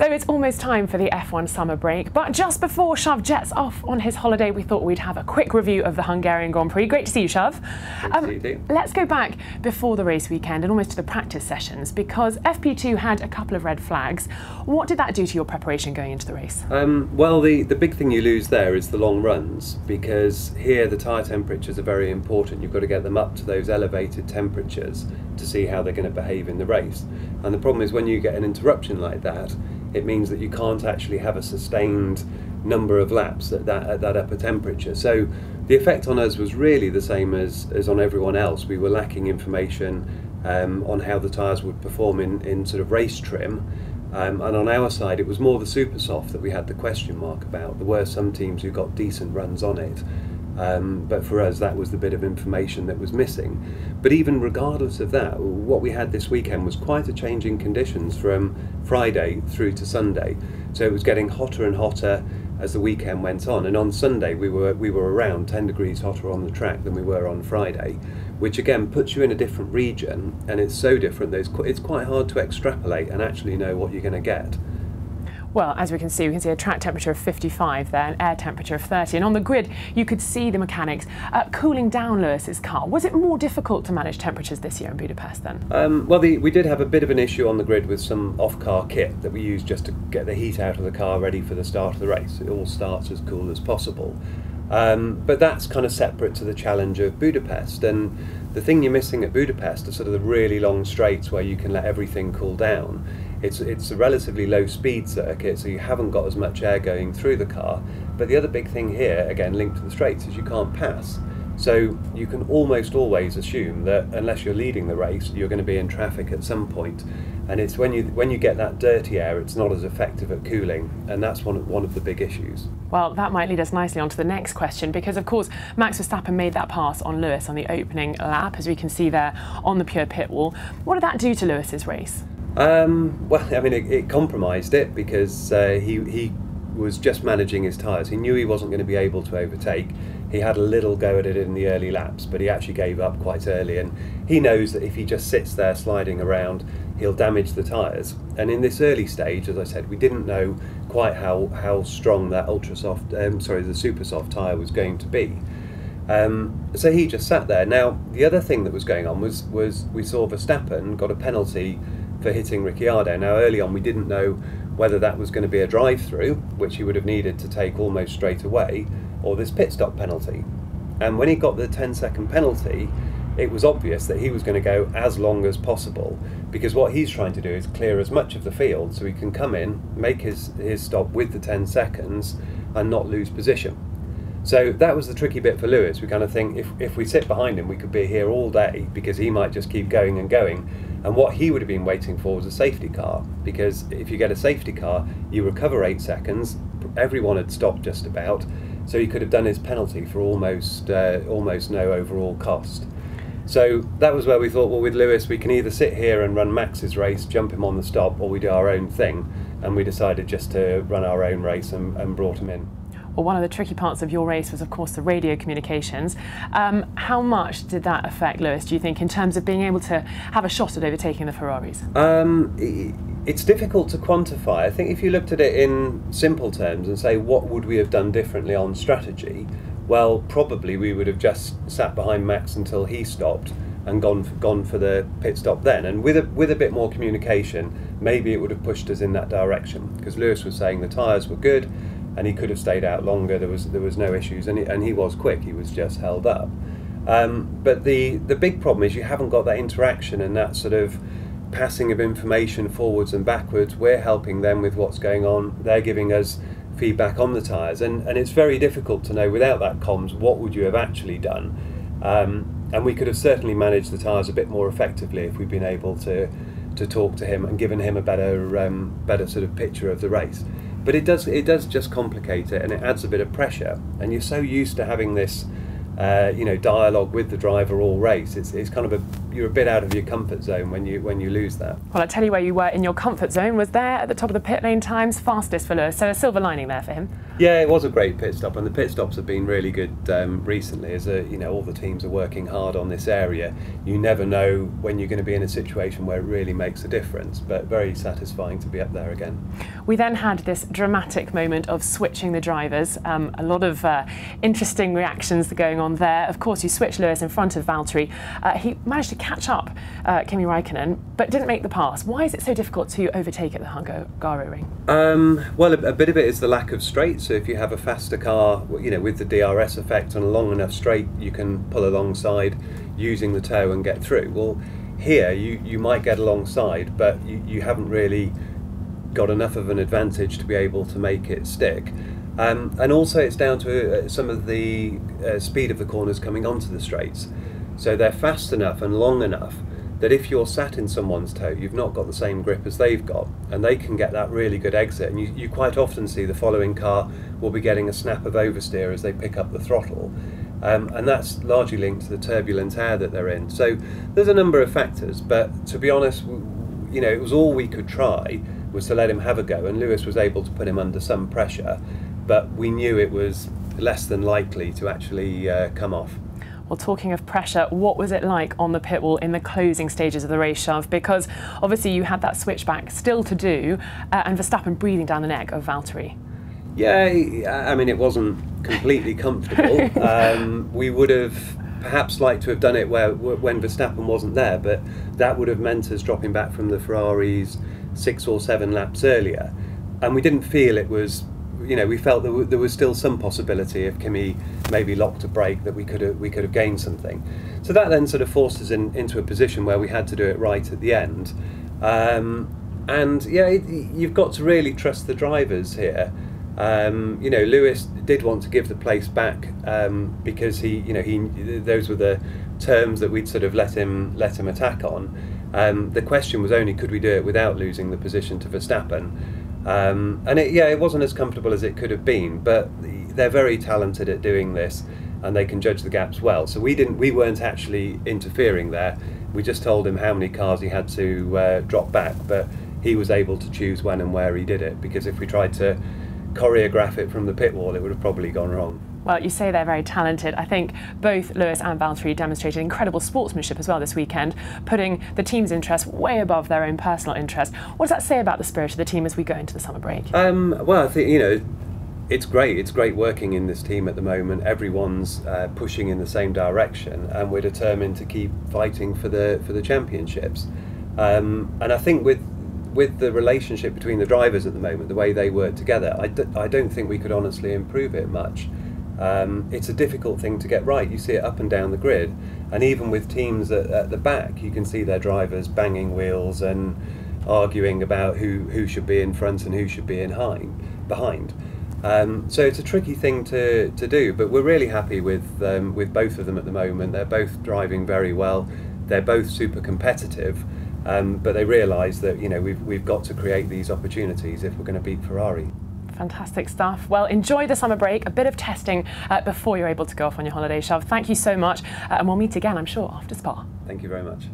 So it's almost time for the F1 summer break, but just before Shav jets off on his holiday, we thought we'd have a quick review of the Hungarian Grand Prix. Great to see you, Shav. Let's go back before the race weekend and almost to the practice sessions, because FP2 had a couple of red flags. What did that do to your preparation going into the race? Well, the big thing you lose there is the long runs, because here the tyre temperatures are very important. You've got to get them up to those elevated temperatures to see how they're going to behave in the race. And the problem is when you get an interruption like that, it means that you can't actually have a sustained number of laps at that upper temperature. So the effect on us was really the same as on everyone else. We were lacking information on how the tyres would perform in sort of race trim. And on our side, it was more the super soft that we had the question mark about. There were some teams who got decent runs on it. But for us, that was the bit of information that was missing. But even regardless of that, what we had this weekend was quite a change in conditions from Friday through to Sunday. So it was getting hotter and hotter as the weekend went on. And on Sunday, we were around 10 degrees hotter on the track than we were on Friday, which again puts you in a different region. And it's so different that it's quite hard to extrapolate and actually know what you're going to get. Well, as we can see a track temperature of 55 there, an air temperature of 30. And on the grid, you could see the mechanics cooling down Lewis's car. Was it more difficult to manage temperatures this year in Budapest then? Well, we did have a bit of an issue on the grid with some off-car kit that we used just to get the heat out of the car ready for the start of the race. It all starts as cool as possible. But that's kind of separate to the challenge of Budapest. And the thing you're missing at Budapest are sort of the really long straights where you can let everything cool down. It's a relatively low speed circuit, so you haven't got as much air going through the car. But the other big thing here, again linked to the straights, is you can't pass. So you can almost always assume that unless you're leading the race, you're going to be in traffic at some point. And it's when you get that dirty air, it's not as effective at cooling, and that's one of the big issues. Well, that might lead us nicely on to the next question, because of course Max Verstappen made that pass on Lewis on the opening lap, as we can see there on the pure pit wall. What did that do to Lewis's race? Well, I mean, it compromised it, because he was just managing his tyres. He knew he wasn't going to be able to overtake. He had a little go at it in the early laps, but he actually gave up quite early, and he knows that if he just sits there sliding around, he'll damage the tyres. And in this early stage, as I said, we didn't know quite how strong that the super soft tyre was going to be. So he just sat there. Now, the other thing that was going on was we saw Verstappen got a penalty for hitting Ricciardo. Now, early on we didn't know whether that was going to be a drive-through, which he would have needed to take almost straight away, or this pit stop penalty. And when he got the 10-second penalty, it was obvious that he was going to go as long as possible, because what he's trying to do is clear as much of the field so he can come in, make his stop with the 10 seconds and not lose position. So that was the tricky bit for Lewis. We kind of think if we sit behind him, we could be here all day, because he might just keep going and going. And what he would have been waiting for was a safety car, because if you get a safety car, you recover 8 seconds. Everyone had stopped just about, so he could have done his penalty for almost no overall cost. So that was where we thought, well, with Lewis, we can either sit here and run Max's race, jump him on the stop, or we do our own thing. And we decided just to run our own race and brought him in. Well, one of the tricky parts of your race was, of course, the radio communications. How much did that affect Lewis, do you think, in terms of being able to have a shot at overtaking the Ferraris? It's difficult to quantify. I think if you looked at it in simple terms and say, what would we have done differently on strategy? Well, probably we would have just sat behind Max until he stopped and gone for the pit stop then. And with a bit more communication, maybe it would have pushed us in that direction, because Lewis was saying the tyres were good, and he could have stayed out longer. There was no issues, and he was quick. He was just held up. But the big problem is you haven't got that interaction and that sort of passing of information forwards and backwards. We're helping them with what's going on. They're giving us feedback on the tyres, and it's very difficult to know without that comms what would you have actually done. And we could have certainly managed the tyres a bit more effectively if we'd been able to talk to him and given him a better sort of picture of the race. But it does just complicate it, and it adds a bit of pressure. And you're so used to having this, dialogue with the driver all race. It's kind of you're a bit out of your comfort zone when you lose that. Well, I tell you where you were in your comfort zone was there at the top of the pit lane times, fastest for Lewis. So a silver lining there for him. Yeah, it was a great pit stop, and the pit stops have been really good recently. As all the teams are working hard on this area. You never know when you're going to be in a situation where it really makes a difference, but very satisfying to be up there again. We then had this dramatic moment of switching the drivers. A lot of interesting reactions going on there. Of course, you switched Lewis in front of Valtteri. He managed to catch up Kimi Raikkonen, but didn't make the pass. Why is it so difficult to overtake at the Hungaroring? Well, a bit of it is the lack of straight. So if you have a faster car, you know, with the DRS effect on a long enough straight, you can pull alongside using the toe and get through. Well, here you might get alongside, but you haven't really got enough of an advantage to be able to make it stick. And also it's down to some of the speed of the corners coming onto the straights. So they're fast enough and long enough that if you're sat in someone's toe, you've not got the same grip as they've got, and they can get that really good exit. And you quite often see the following car will be getting a snap of oversteer as they pick up the throttle. And that's largely linked to the turbulent air that they're in. So there's a number of factors, but to be honest, you know, it was all we could try was to let him have a go, and Lewis was able to put him under some pressure, but we knew it was less than likely to actually come off. Well, talking of pressure, what was it like on the pit wall in the closing stages of the race, Shav? Because obviously you had that switchback still to do, and Verstappen breathing down the neck of Valtteri. Yeah, I mean, it wasn't completely comfortable. We would have perhaps liked to have done it when Verstappen wasn't there, but that would have meant us dropping back from the Ferraris 6 or 7 laps earlier. And we didn't feel it was, you know, we felt that there was still some possibility if Kimi maybe locked a brake that we could have gained something. So that then sort of forced us into a position where we had to do it right at the end. And yeah, you've got to really trust the drivers here. You know, Lewis did want to give the place back because those were the terms that we'd sort of let him attack on. The question was only, could we do it without losing the position to Verstappen? And it wasn't as comfortable as it could have been, but they're very talented at doing this, and they can judge the gaps well. So we weren't actually interfering there. We just told him how many cars he had to drop back, but he was able to choose when and where he did it, because if we tried to choreograph it from the pit wall, it would have probably gone wrong. Well, you say they're very talented. I think both Lewis and Valtteri demonstrated incredible sportsmanship as well this weekend, putting the team's interests way above their own personal interest. What does that say about the spirit of the team as we go into the summer break? Well, I think, you know, it's great. It's great working in this team at the moment. Everyone's pushing in the same direction, and we're determined to keep fighting for the championships. And I think with the relationship between the drivers at the moment, the way they work together, I don't think we could honestly improve it much. It's a difficult thing to get right. You see it up and down the grid, and even with teams at the back, you can see their drivers banging wheels and arguing about who should be in front and who should be behind. So it's a tricky thing to do, but we're really happy with both of them at the moment. They're both driving very well. They're both super competitive. But they realise that, you know, we've got to create these opportunities if we're going to beat Ferrari. Fantastic stuff. Well, enjoy the summer break, a bit of testing before you're able to go off on your holiday, Shav. Thank you so much, and we'll meet again, I'm sure, after Spa. Thank you very much.